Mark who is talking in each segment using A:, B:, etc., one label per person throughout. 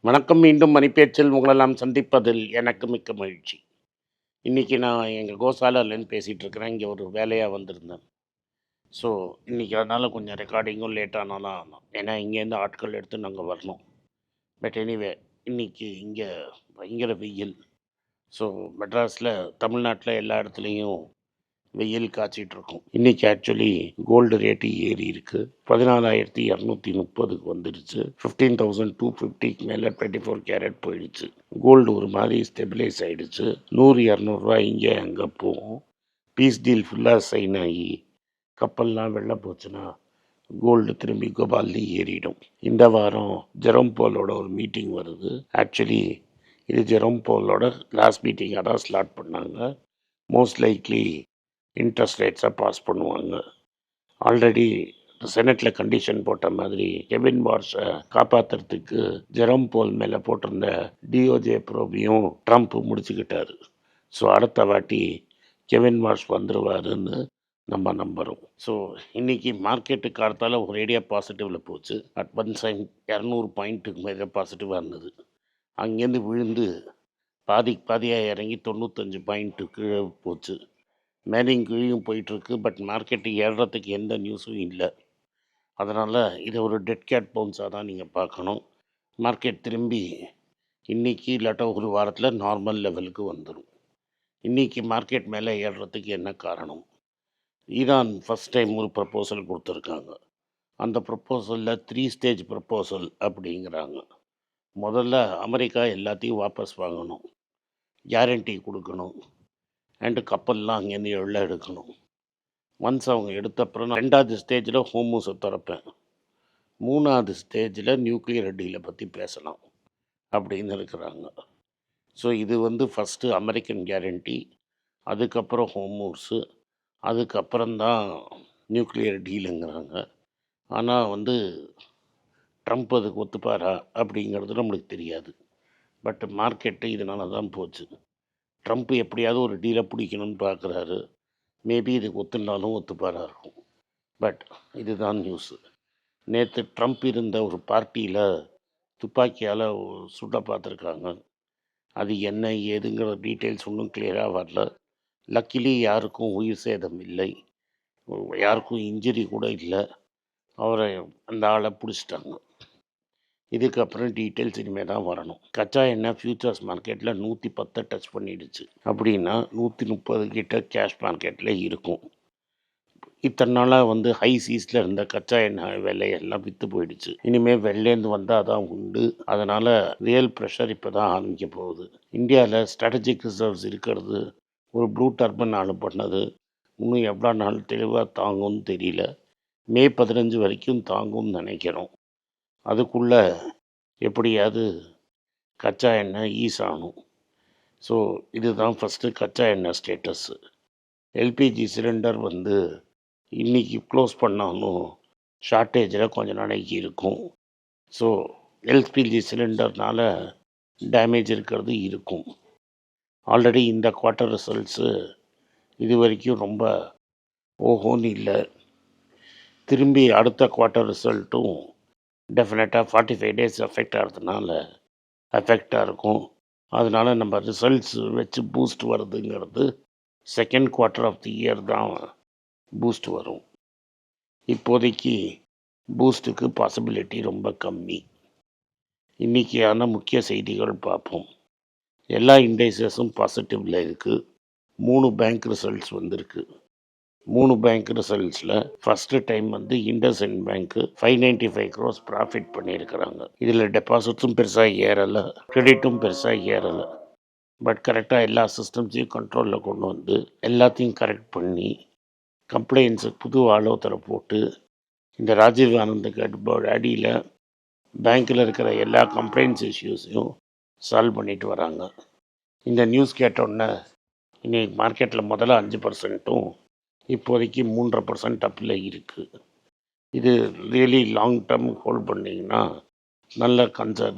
A: வணக்கம். மீண்டும் மணிப்பேச்சில் உங்களெல்லாம் சந்திப்பதில் எனக்கு மிக்க மகிழ்ச்சி. இன்னைக்கு நான் எங்க கோசாலாலேருந்து பேசிட்டு இருக்கிறேன். இங்க ஒரு வேலையா வந்திருந்தேன். ஸோ, இன்னைக்கு அதனால கொஞ்சம் ரெக்கார்டிங்கும் லேட் ஆனாலும் ஆகும். ஏன்னா இங்கேருந்து ஆட்கள் எடுத்து நாங்க வரணும். பட் எனிவே இன்னைக்கு இங்க பயங்கர வெயில். ஸோ, மெட்ராஸ்ல தமிழ்நாட்டுல எல்லா இடத்துலயும் வெயில் காய்ச்சிட்டு இருக்கும். இன்னைக்கு ஆக்சுவலி கோல்டு ரேட்டு ஏறி இருக்கு. 14,230 வந்துடுச்சு. 15,250 மேலே 24 கேரட் போயிடுச்சு. கோல்டு ஒரு மாதிரி ஸ்டெபிலைஸ் ஆயிடுச்சு. 100-200 இங்கே அங்கே போகும். பீஸ் டீல் ஃபுல்லாக சைன் ஆகி கப்பல்லாம் வெளில போச்சுன்னா கோல்டு திரும்பி கோபால்னு ஏறிடும். இந்த வாரம் ஜெரோம் போலோட ஒரு மீட்டிங் வருது. ஆக்சுவலி இது ஜெரோம் போலோட லாஸ்ட் மீட்டிங்காக தான் ஸ்டார்ட் பண்ணாங்க. மோஸ்ட் லைக்லி இன்ட்ரெஸ்ட் ரேட்ஸை பாஸ் பண்ணுவாங்க. ஆல்ரெடி செனட்டில் கண்டிஷன் போட்ட மாதிரி கெவின் மார்ஷை காப்பாற்றுறதுக்கு ஜெரோம் போல் மேலே போட்டிருந்த டிஓஜே ப்ரோபையும் ட்ரம்ப் முடிச்சுக்கிட்டாரு. ஸோ அடுத்த வாட்டி கெவின் மார்ஷ் வந்துடுவாருன்னு நம்ம நம்புகிறோம். ஸோ இன்றைக்கி மார்க்கெட்டு காலத்தால் ஒரேடியாக பாசிட்டிவில் போச்சு. அட் ஒன் சைன் 200 பாயிண்ட்டுக்கு மேலே பாசிட்டிவாக இருந்தது. அங்கேருந்து விழுந்து பாதியாக இறங்கி 95 பாயிண்ட்டுக்கு போச்சு. மேலேயும் கீழேயும் போயிட்டுருக்கு. பட் மார்க்கெட்டு ஏறுறதுக்கு எந்த நியூஸும் இல்லை. அதனால் இதை ஒரு டெட் கேட் பவுன்ஸாக தான் நீங்கள் பார்க்கணும். மார்க்கெட் திரும்பி இன்றைக்கி இல்லாட்டா ஒரு வாரத்தில் நார்மல் லெவலுக்கு வந்துடும். இன்றைக்கி மார்க்கெட் மேலே ஏறுறதுக்கு என்ன காரணம்? ஈரான் ஃபஸ்ட் டைம் ஒரு ப்ரப்போசல் கொடுத்துருக்காங்க. அந்த ப்ரப்போசலில் 3 ஸ்டேஜ் ப்ரப்போசல் அப்படிங்கிறாங்க. முதல்ல அமெரிக்கா எல்லாத்தையும் வாபஸ் வாங்கணும், கேரண்டி கொடுக்கணும், அண்டு கப்பல்லாம் அங்கேருந்து எவ்வளோ எடுக்கணும். ஒன்ஸ் அவங்க எடுத்த அப்புறம் நான் 2வது ஸ்டேஜில் ஹோமூஸை திறப்பேன், 3வது ஸ்டேஜில் நியூக்ளியர் டீலை பற்றி பேசலாம் அப்படின்னு இருக்கிறாங்க. ஸோ இது ஃபஸ்ட்டு அமெரிக்கன் கேரண்டி, அதுக்கப்புறம் ஹோமூஸு, அதுக்கப்புறம்தான் நியூக்ளியர் டீலுங்கிறாங்க. ஆனால் ட்ரம்ப் அதுக்கு ஒத்துப்பாரா அப்படிங்கிறது நம்மளுக்கு தெரியாது. பட் மார்க்கெட்டு இதனால தான் போச்சு. ட்ரம்ப் எப்படியாவது ஒரு டீலை பிடிக்கணும்னு பார்க்குறாரு. மேபி இதுக்கு ஒத்துனாலும் ஒத்துப்பாராக இருக்கும். பட் இதுதான் நியூஸு. நேற்று ட்ரம்ப் இருந்த ஒரு பார்ட்டியில் துப்பாக்கியால் சுட பார்த்துருக்காங்க. அது என்ன ஏதுங்கிற டீட்டெயில்ஸ் ஒன்றும் கிளியராக வரல. லக்கிலி யாருக்கும் உயிர் சேதம் இல்லை, யாருக்கும் இன்ஜுரி கூட இல்லை. அவரை அந்த ஆளை பிடிச்சிட்டாங்க. இதுக்கப்புறம் டீட்டெயில்ஸ் இனிமேல் தான் வரணும். கச்சா எண்ணெய் ஃபியூச்சர்ஸ் மார்க்கெட்டில் 110 டச் பண்ணிடுச்சு. அப்படின்னா 130 கிட்ட கேஷ் மார்க்கெட்டில் இருக்கும். இத்தனை நாளாக ஹை சீஸில் இருந்த கச்சா எண்ணெய் விலையெல்லாம் விற்று போயிடுச்சு. இனிமேல் வெளிலேருந்து வந்தால் தான் உண்டு. அதனால் ரியல் ப்ரெஷர் இப்போ தான் ஆரம்பிக்க போகுது. இந்தியாவில் ஸ்ட்ராட்டஜிக் ரிசர்வ்ஸ் இருக்கிறது ஒரு ப்ளூ டர்பன் ஆள் பண்ணது. இன்னும் எவ்வளோ நாள் தெளிவாக தாங்கும்னு தெரியல. மே 15 வரைக்கும் தாங்கும்னு நினைக்கிறோம். அதுக்குள்ளே எப்படியாவது கச்சா எண்ணெய் ஈஸ் ஆகணும். ஸோ இதுதான் ஃபஸ்ட்டு கச்சா எண்ணெய் ஸ்டேட்டஸ்ஸு. எல்பிஜி சிலிண்டர் இன்றைக்கி க்ளோஸ் பண்ணாலும் ஷார்ட்டேஜில் கொஞ்சம் நாளைக்கு இருக்கும். ஸோ எல்பிஜி சிலிண்டர்னால் டேமேஜ் இருக்கிறது இருக்கும். ஆல்ரெடி இந்த குவார்ட்டர் ரிசல்ட்ஸு இது வரைக்கும் ரொம்ப ஓஹோன்னு இல்லை. திரும்பி அடுத்த குவார்ட்டர் ரிசல்ட்டும் டெஃபினட்டாக 45 டேஸ் எஃபெக்ட் ஆகிறதுனால எஃபெக்டாக இருக்கும். அதனால் நம்ம ரிசல்ட்ஸ் வச்சு பூஸ்ட் வருதுங்கிறது second quarter of the year தான் பூஸ்ட் வரும். இப்போதைக்கு பூஸ்ட்டுக்கு பாசிபிலிட்டி ரொம்ப கம்மி. இன்றைக்கியான முக்கிய செய்திகள் பார்ப்போம். எல்லா இண்டைசஸும் பாசிட்டிவில் இருக்குது. 3 பேங்க் ரிசல்ட்ஸ் வந்திருக்கு. 3 பேங்க் ரிசல்ட்ஸில் ஃபஸ்ட்டு டைம் இண்டஸ்இண்ட் பேங்க்கு 595 crores ப்ராஃபிட் பண்ணியிருக்கிறாங்க. இதில் டெபாசிட்ஸும் பெருசாக ஏறலை, கிரெடிட்டும் பெருசாக ஏறலை. பட் கரெக்டாக எல்லா சிஸ்டம்ஸையும் கண்ட்ரோலில் கொண்டு எல்லாத்தையும் கரெக்ட் பண்ணி கம்ப்ளைண்ட்ஸு புது ஆலோசனை போட்டு இந்த ராஜீவ் ஆனந்த் அடியில் பேங்க்கில் இருக்கிற எல்லா கம்ப்ளைண்ட்ஸ் இஷ்யூஸையும் சால்வ் பண்ணிட்டு வராங்க. இந்த நியூஸ் கேட்டோன்னே இன்றைக்கி மார்க்கெட்டில் முதல்ல 5%ம் இப்போதைக்கு 3.5% அப்பில் இருக்குது. இது ரியலி லாங் டேர்ம் ஹோல்ட் பண்ணிங்கன்னா நல்ல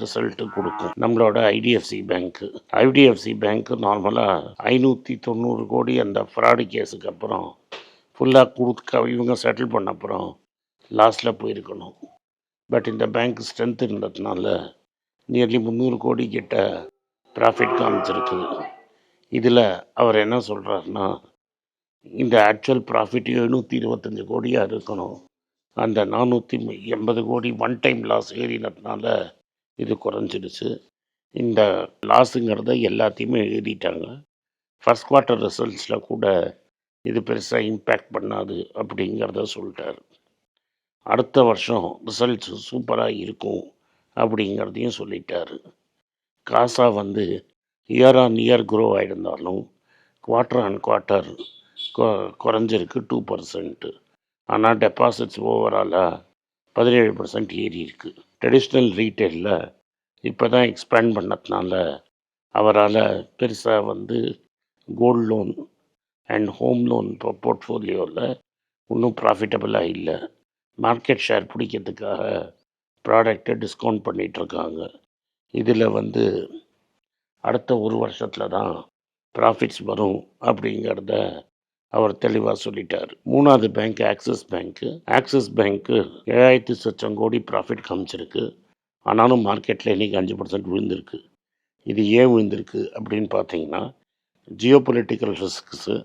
A: ரிசல்ட்டு கொடுக்கும். நம்மளோட ஐடிஎஃப்சி பேங்க்கு நார்மலாக 590 கோடி அந்த ஃப்ராடு கேஸுக்கு அப்புறம் ஃபுல்லாக இவங்க செட்டில் பண்ண அப்புறம் லாஸ்ட்டில் போயிருக்கணும். பட் இந்த பேங்க் ஸ்ட்ரென்த் இருந்ததுனால நியர்லி 300 கோடி கிட்ட ப்ராஃபிட் காமிச்சிருக்குது. இதில் அவர் என்ன சொல்கிறாருன்னா, இந்த ஆக்சுவல் ப்ராஃபிட் 725 கோடியாக இருக்கணும். அந்த 480 கோடி ஒன் டைம் லாஸ் ஏறினதுனால இது குறைஞ்சிடுச்சு. இந்த லாஸுங்கிறத எல்லாத்தையுமே எழுதிட்டாங்க. ஃபர்ஸ்ட் குவார்ட்டர் ரிசல்ட்ஸில் கூட இது பெருசாக இம்பேக்ட் பண்ணாது அப்படிங்கிறத சொல்லிட்டார். அடுத்த வருஷம் ரிசல்ட்ஸ் சூப்பராக இருக்கும் அப்படிங்கிறதையும் சொல்லிட்டார். காசா வந்து இயர் ஆன் இயர் க்ரோ ஆகிருந்தாலும் குவார்ட்டர் ஆன் குவார்ட்டர் குறைஞ்சிருக்கு 2%. ஆனால் டெபாசிட்ஸ் ஓவராலாக 17% ஏறி இருக்குது. ட்ரெடிஷ்னல் ரீட்டெயிலில் இப்போ தான் எக்ஸ்பேண்ட் பண்ணதுனால அவரால் பெருசாக வந்து gold loan and home loan போர்ட்ஃபோலியோவில் இன்னும் ப்ராஃபிட்டபுளாக இல்லை. மார்க்கெட் ஷேர் பிடிக்கிறதுக்காக ப்ராடக்டை டிஸ்கவுண்ட் பண்ணிகிட்ருக்காங்க. இதில் வந்து அடுத்த ஒரு வருஷத்தில் தான் ப்ராஃபிட்ஸ் வரும் அப்படிங்கிறத அவர் தெளிவாக சொல்லிட்டார். மூணாவது பேங்க் ஆக்சிஸ் பேங்க்கு. ஆக்சிஸ் பேங்க்கு 7,00,000 கோடி ப்ராஃபிட் காமிச்சிருக்கு. ஆனாலும் மார்க்கெட்டில் இன்றைக்கி 5% விழுந்திருக்கு. இது ஏன் விழுந்திருக்கு அப்படின்னு பார்த்தீங்கன்னா, ஜியோ பொலிட்டிக்கல் ரிஸ்க்ஸு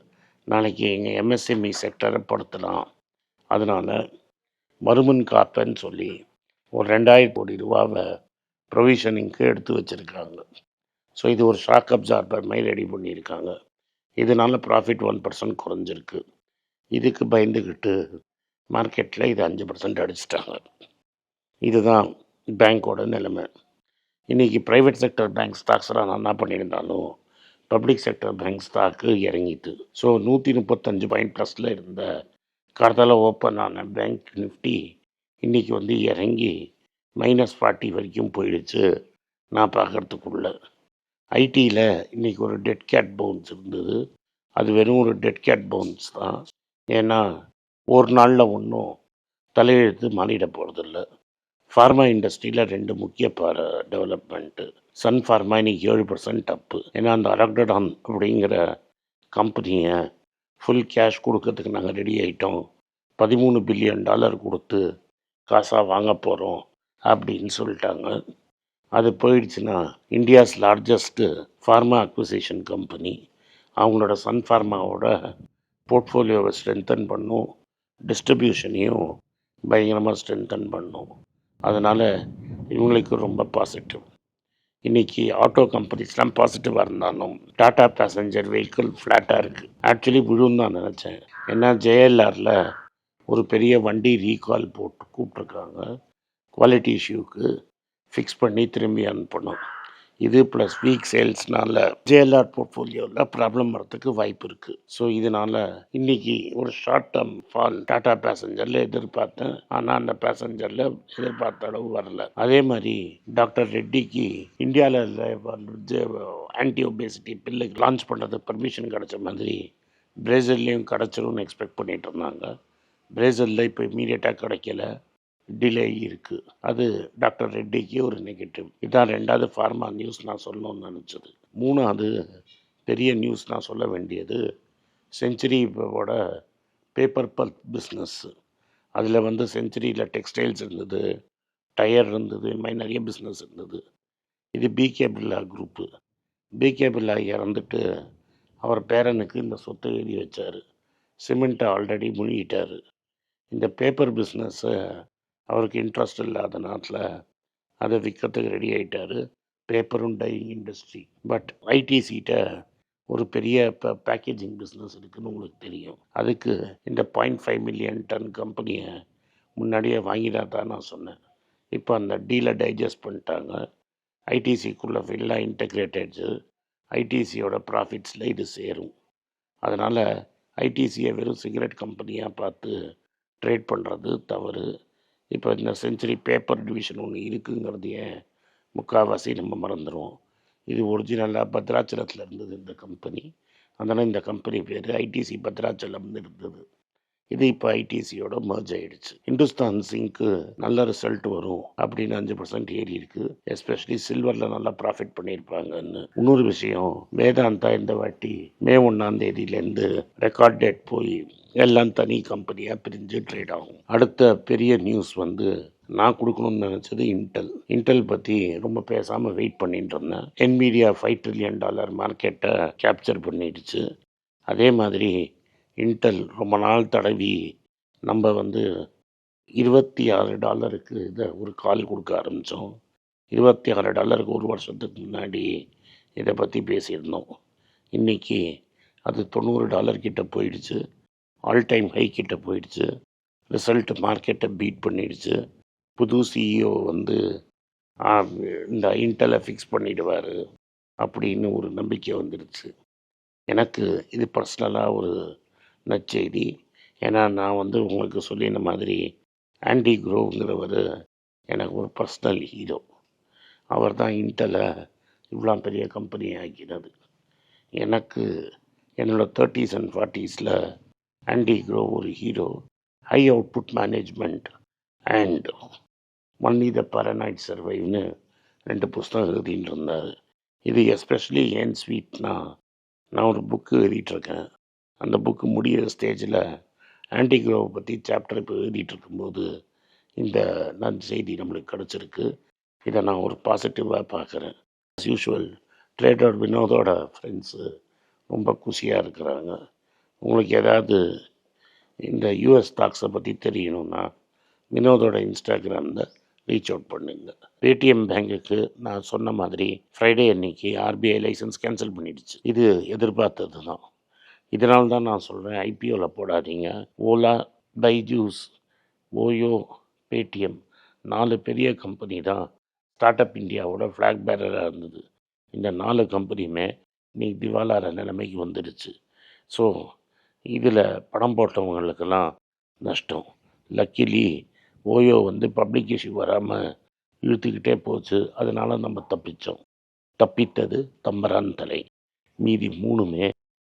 A: நாளைக்கு எங்கள் எம்எஸ்எம்இ செக்டரை படுத்தலாம். அதனால் மறுமன் காப்பேன்னு சொல்லி ஒரு 2,000 கோடி ரூபாவை ப்ரொவிஷனிங்க்கு எடுத்து வச்சுருக்காங்க. ஸோ இது ஒரு ஷாக் அப்சார்பர் மாதிரி ரெடி பண்ணியிருக்காங்க. இதனால் ப்ராஃபிட் 1% குறைஞ்சிருக்கு. இதுக்கு பயந்துக்கிட்டு மார்க்கெட்டில் இது 5% அடிச்சிட்டாங்க. இதுதான் பேங்க்கோட நிலைமை. இன்றைக்கி ப்ரைவேட் செக்டர் பேங்க் ஸ்டாக்ஸ்லாம் நல்லா பண்ணியிருந்தாலும் பப்ளிக் செக்டர் பேங்க் ஸ்டாக்கு இறங்கிட்டு. ஸோ 135 பாயிண்ட் ப்ளஸில் இருந்த காலத்தால் ஓப்பன் ஆன பேங்க் நிஃப்டி இன்றைக்கி வந்து இறங்கி -40 வரைக்கும் போயிடுச்சு. நான் பார்க்குறதுக்குள்ள ஐடியில் இன்றைக்கி ஒரு டெட் கேட் பவுன்ஸ் இருந்தது. அது வெறும் ஒரு டெட் கேட் பவுன்ஸ் தான். ஏன்னா ஒரு நாளில் ஒன்றும் தலையெழுத்து மாறிட போகிறதில்ல. ஃபார்மா இண்டஸ்ட்ரியில் 2 முக்கிய டெவலப்மெண்ட்டு. சன் ஃபார்மா இன்றைக்கி 7% அப்பு. ஏன்னா அந்த அரக்டடான் அப்படிங்கிற கம்பெனியை ஃபுல் கேஷ் கொடுக்கறதுக்கு நாங்கள் ரெடி ஆகிட்டோம். $13 பில்லியன் கொடுத்து காசாக வாங்க போகிறோம் அப்படின்னு சொல்லிட்டாங்க. அது போயிடுச்சுன்னா India's largest pharma acquisition company அவங்களோட சன் ஃபார்மாவோட போர்ட்ஃபோலியோவை ஸ்ட்ரென்தன் பண்ணும், டிஸ்ட்ரிபியூஷனையும் பயங்கரமாக ஸ்ட்ரென்தன் பண்ணும். அதனால் இவங்களுக்கு ரொம்ப பாசிட்டிவ். இன்றைக்கி ஆட்டோ கம்பெனிஸ்லாம் பாசிட்டிவாக இருந்தாலும் டாடா பேசஞ்சர் வெஹிக்கிள் ஃப்ளாட்டாக இருக்குது. ஆக்சுவலி விழுன்னு தான் நினச்சேன். ஏன்னா ஜேஎல்ஆரில் ஒரு பெரிய வண்டி ரீகால் போட்டு கூப்பிட்ருக்காங்க. குவாலிட்டி இஷ்யூக்கு ஃபிக்ஸ் பண்ணி திரும்பி அனுப்பணும். இது ப்ளஸ் வீக் சேல்ஸ்னால ஜேஎல்ஆர் போர்ட்ஃபோலியோவில் ப்ராப்ளம் வரத்துக்கு வாய்ப்பு இருக்குது. ஸோ இதனால் இன்றைக்கி ஒரு ஷார்ட் டேர்ம் ஃபால் டாடா பேசஞ்சரில் எதிர்பார்த்தேன். ஆனால் அந்த பேசஞ்சரில் எதிர்பார்த்த அளவு வரல. அதே மாதிரி டாக்டர் ரெட்டிக்கு இந்தியாவில் ஆன்டி ஒபேசிட்டி பில்லு லான்ச் பண்ணுறதுக்கு பர்மிஷன் கிடச்ச மாதிரி பிரேசில்லையும் கிடச்சிரும்னு எக்ஸ்பெக்ட் பண்ணிகிட்டு இருந்தாங்க. பிரேசிலில் இப்போ இமீடியட்டாக கிடைக்கல, டிலே இருக்குது. அது டாக்டர் ரெட்டிக்கு ஒரு நெகட்டிவ். இதான் 2வது ஃபார்மா நியூஸ் நான் சொல்லணும்னு நினச்சது. 3வது பெரிய நியூஸ் நான் சொல்ல வேண்டியது செஞ்சுரியோட பேப்பர் பல்ப் பிஸ்னஸ்ஸு. அதில் வந்து செஞ்சுரியில் டெக்ஸ்டைல்ஸ் இருந்தது, டயர் இருந்தது, இது மாதிரி நிறைய பிஸ்னஸ் இருந்தது. இது BK Birla group. BK Birla இறந்துட்டு அவர் பேரனுக்கு இந்த சொத்தை எழுதி வச்சார். சிமெண்ட்டை ஆல்ரெடி முழுகிட்டார். இந்த பேப்பர் பிஸ்னஸை அவருக்கு இன்ட்ரெஸ்ட் இல்லாத நாட்டில் அதை விற்கிறதுக்கு ரெடி ஆகிட்டார். பேப்பரும் டையிங் இண்டஸ்ட்ரி. பட் ஐடிசிகிட்ட ஒரு பெரிய பேக்கேஜிங் பிஸ்னஸ் இருக்குதுன்னு உங்களுக்கு தெரியும். அதுக்கு இந்த 0.5 மில்லியன் டன் கம்பெனியை முன்னாடியே வாங்கிதான் தான் நான் சொன்னேன். இப்போ அந்த டீலை டைஜஸ்ட் பண்ணிட்டாங்க. ஐடிசிக்குள்ளே எல்லா இன்டெகிரேட்டட்ஸு ஐடிசியோட ப்ராஃபிட்ஸில் இது சேரும். அதனால் ஐடிசியை வெறும் சிகரெட் கம்பெனியாக பார்த்து ட்ரேட் பண்ணுறது தவறு. இப்போ இந்த செஞ்சுரி பேப்பர் டிவிஷன் ஒன்று இருக்குங்கிறதையே முக்கால்வாசி நம்ம மறந்துடுவோம். இது ஒரிஜினலாக பத்ராச்சலத்தில் இருந்தது இந்த கம்பெனி. அதனால் இந்த கம்பெனி பேர் ஐடிசி பத்ராச்சலம்னு இருந்தது. இது இப்போ ஐடிசியோட மர்ஜ் ஆகிடுச்சு. இந்துஸ்தான் சிங்க்கு நல்ல ரிசல்ட் வரும் அப்படின்னு 5% ஏறி இருக்குது. எஸ்பெஷலி சில்வரில் நல்லா ப்ராஃபிட் பண்ணியிருப்பாங்கன்னு. இன்னொரு விஷயம், வேதாந்தா இந்த வாட்டி மே 1 ரெக்கார்ட் டேட் போய் எல்லாம் தனி கம்பெனியாக பிரிஞ்சு ட்ரேட் ஆகும். அடுத்த பெரிய நியூஸ் வந்து நான் கொடுக்கணும்னு நினச்சது இன்டெல் பற்றி ரொம்ப பேசாமல் வெயிட் பண்ணிட்டு இருந்தேன். NVIDIA $5 trillion மார்க்கெட்டை கேப்சர் பண்ணிடுச்சு. அதே மாதிரி இன்டெல் ரொம்ப நாள் தடவி நம்ம வந்து $26 இதை ஒரு கால் கொடுக்க ஆரம்பித்தோம். $26 ஒரு வருஷத்துக்கு முன்னாடி இதை பற்றி பேசியிருந்தோம். இன்றைக்கி அது $90 கிட்ட போயிடுச்சு. ஆல் டைம் ஹை கிட்ட போயிடுச்சு. ரிசல்ட் மார்க்கெட்டை பீட் பண்ணிடுச்சு. புது CEO வந்து இந்த இன்டெலை ஃபிக்ஸ் பண்ணிடுவார் அப்படின்னு ஒரு நம்பிக்கை வந்துடுச்சு. எனக்கு இது பர்சனலாக ஒரு நற்செய்தி. ஏன்னா நான் வந்து உங்களுக்கு சொல்லின மாதிரி ஆண்டி குரோங்கிறவர் எனக்கு ஒரு பர்சனல் ஹீரோ. அவர் தான் இன்டெலை இவ்வளோ பெரிய கம்பெனி ஆக்கினது. எனக்கு என்னோடய 30s and 40s Andy Grove ஒரு hero. High output management and only the paranoid சர்வைவ்னு 2 புஸ்தகம் எழுதிட்டு இருந்தார். இது எஸ்பெஷலி ஏன் ஸ்வீட்னா, நான் ஒரு புக்கு எழுதிட்டுருக்கேன். அந்த புக்கு முடிகிற ஸ்டேஜில் ஆண்டி க்ரோவை பற்றி சாப்டர் இப்போ எழுதிட்டு இருக்கும்போது இந்த நற்செய்தி நம்மளுக்கு கிடச்சிருக்கு. இதை நான் ஒரு பாசிட்டிவாக பார்க்குறேன். ஆஸ் யூஷுவல் ட்ரேடர் வினோதோட ஃப்ரெண்ட்ஸு ரொம்ப குஷியாக இருக்கிறாங்க. உங்களுக்கு ஏதாவது இந்த US ஸ்டாக்ஸை பற்றி தெரியணும்னா வினோதோட இன்ஸ்டாகிராமில் ரீச் அவுட் பண்ணுங்க. பேடிஎம் பேங்குக்கு நான் சொன்ன மாதிரி ஃப்ரைடே அன்னைக்கு RBI லைசன்ஸ் கேன்சல் பண்ணிடுச்சு. இது எதிர்பார்த்தது தான். இதனால தான் நான் சொல்கிறேன், IPOவில் போடாதீங்க. ஓலா, பைஜூஸ், ஓயோ, பேடிஎம் 4 பெரிய கம்பெனி தான் ஸ்டார்ட் அப் இந்தியாவோட ஃப்ளாக் பேரராக இருந்தது. இந்த 4 கம்பெனியுமே இன்னைக்கு திவாலார நிலைமைக்கு வந்துடுச்சு. ஸோ இதில் பணம் போட்டவங்களுக்கெல்லாம் நஷ்டம். லக்கிலி ஓயோ வந்து பப்ளிக் இஷ்யூ வராமல் இழுத்துக்கிட்டே போச்சு. அதனால் நம்ம தப்பித்தோம். தப்பித்தது தம்பரான் தலை. மீதி 3மே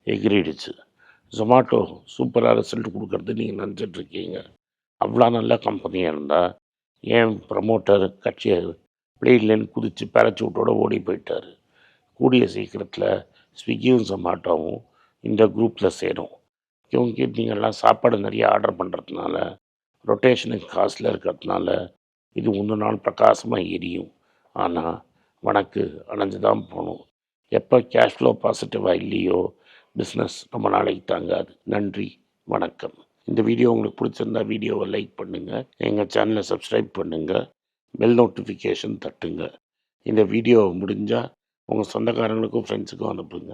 A: எகிரிடுச்சு. ஜொமாட்டோ சூப்பராக ரிசல்ட் கொடுக்கறது நீங்கள் நினச்சிட்ருக்கீங்க. அவ்வளோ நல்ல கம்பெனியாக இருந்தால் ஏன் ப்ரமோட்டர் கட்சியை பிளேன்லேருந்து குதித்து பேரச்சூட்டோடு ஓடி போயிட்டார். கூடிய சீக்கிரத்தில் ஸ்விக்கியும் ஜொமாட்டோவும் இந்த குரூப்பில் சேரும். கியூங்கி நீங்கள்லாம் சாப்பாடு நிறைய ஆர்டர் பண்ணுறதுனால, ரொட்டேஷனுக்கு காசில் இருக்கிறதுனால இது 1 நாள் பிரகாசமாக எரியும். ஆனால் உனக்கு அணைஞ்சு தான் போகணும். எப்போ கேஷ் ஃப்ளோ பாசிட்டிவாக இல்லையோ பிஸ்னஸ் ரொம்ப நாளைக்கு தாங்காது. நன்றி, வணக்கம். இந்த வீடியோ உங்களுக்கு பிடிச்சிருந்தா வீடியோவை லைக் பண்ணுங்கள், எங்கள் சேனலை சப்ஸ்கிரைப் பண்ணுங்கள், பெல் நோட்டிஃபிகேஷன் தட்டுங்க. இந்த வீடியோ முடிஞ்சால் உங்கள் சொந்தக்காரங்களுக்கும் ஃப்ரெண்ட்ஸுக்கும் அனுப்புங்க,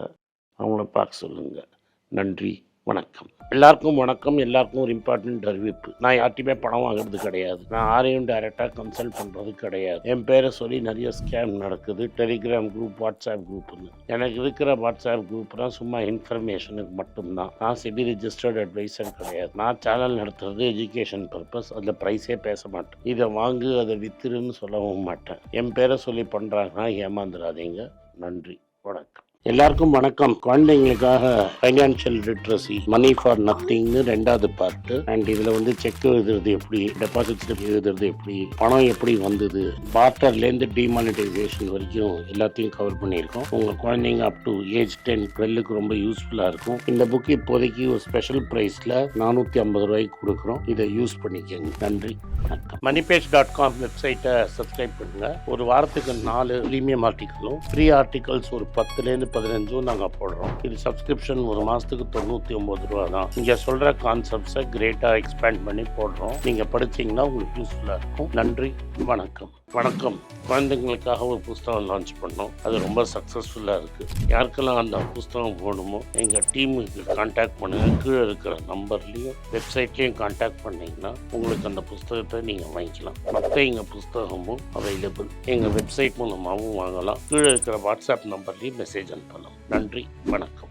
A: அவங்கள பார்க்க சொல்லுங்கள். நன்றி, வணக்கம். எல்லாருக்கும் வணக்கம். எல்லாருக்கும் ஒரு இம்பார்ட்டண்ட் அறிவிப்பு. நான் யார்ட்டையுமே பணம் வாங்குறது கிடையாது. நான் யாரையும் டைரெக்டாக கன்சல்ட் பண்ணுறது கிடையாது. என் பேரை சொல்லி நிறைய ஸ்கேம் நடக்குது. டெலிகிராம் குரூப், வாட்ஸ்அப் குரூப்னு. எனக்கு இருக்கிற வாட்ஸ்அப் குரூப்னால் சும்மா இன்ஃபர்மேஷனுக்கு மட்டும்தான். நான் செபி ரிஜிஸ்டர்ட் அட்வைசர் கிடையாது. நான் சேனல் நடத்துறது எஜுகேஷன் பர்பஸ். அதில் ப்ரைஸே பேச மாட்டேன். இதை வாங்கு அதை வித்துருன்னு சொல்லவும் மாட்டேன். என் பேரை சொல்லி பண்ணுறாங்கன்னா ஏமாந்துடாதீங்க. நன்றி, வணக்கம். எல்லாருக்கும் வணக்கம். குழந்தைங்களுக்காக ஃபைனான்ஷியல் லிட்ரஸி, மணி ஃபார் நத்திங்னு 2வது பார்ட்டு. அண்ட் இதில் வந்து செக் எழுதுறது எப்படி, டெபாசிட் ஸ்லிப் எழுதுறது எப்படி, பணம் எப்படி வந்தது, பார்ட்டர்லேருந்து டிமானிட்டைசேஷன் வரைக்கும் எல்லாத்தையும் கவர் பண்ணியிருக்கோம். உங்கள் குழந்தைங்க அப் டு ஏஜ் 10, 12க்கு ரொம்ப யூஸ்ஃபுல்லாக இருக்கும். இந்த புக்கு இப்போதைக்கு ஒரு ஸ்பெஷல் ப்ரைஸில் $450 கொடுக்குறோம். இதை யூஸ் பண்ணிக்கோங்க. நன்றி, வணக்கம். moneypage.com வெப்சைட்டை சப்ஸ்கிரைப் பண்ணுங்கள். ஒரு வாரத்துக்கு 4 ப்ரீமியம் ஆர்டிக்கலும் ஃப்ரீ ஆர்டிகல்ஸ் ஒரு 10லேருந்து 15 நாங்கள் போடுறோம். இது சப்ஸ்கிரிப்ஷன் ஒரு மாதத்துக்கு $99 தான். இங்கே சொல்கிற கான்செப்ட்ஸை கிரேட்டாக எக்ஸ்பேண்ட் பண்ணி போடுறோம். நீங்கள் படித்தீங்கன்னா உங்களுக்கு யூஸ்ஃபுல்லாக இருக்கும். நன்றி, வணக்கம். வணக்கம். குழந்தைங்களுக்காக ஒரு புஸ்தகம் லான்ச் பண்ணோம். அது ரொம்ப சக்ஸஸ்ஃபுல்லாக இருக்குது. யாருக்கெல்லாம் அந்த புஸ்தகம் போகணுமோ எங்கள் டீமுக்கு கான்டாக்ட் பண்ணுங்கள். கீழே இருக்கிற நம்பர்லேயும் வெப்சைட்லேயும் கான்டாக்ட் பண்ணிங்கன்னா உங்களுக்கு அந்த புஸ்தகத்தை நீங்கள் வாங்கிக்கலாம். மற்ற எங்கள் புஸ்தகமும் அவைலபிள். எங்கள் வெப்சைட் மூலமாகவும் வாங்கலாம். கீழே இருக்கிற வாட்ஸ்அப் நம்பர்லேயும் மெசேஜ் அனுப்பலாம். நன்றி, வணக்கம்.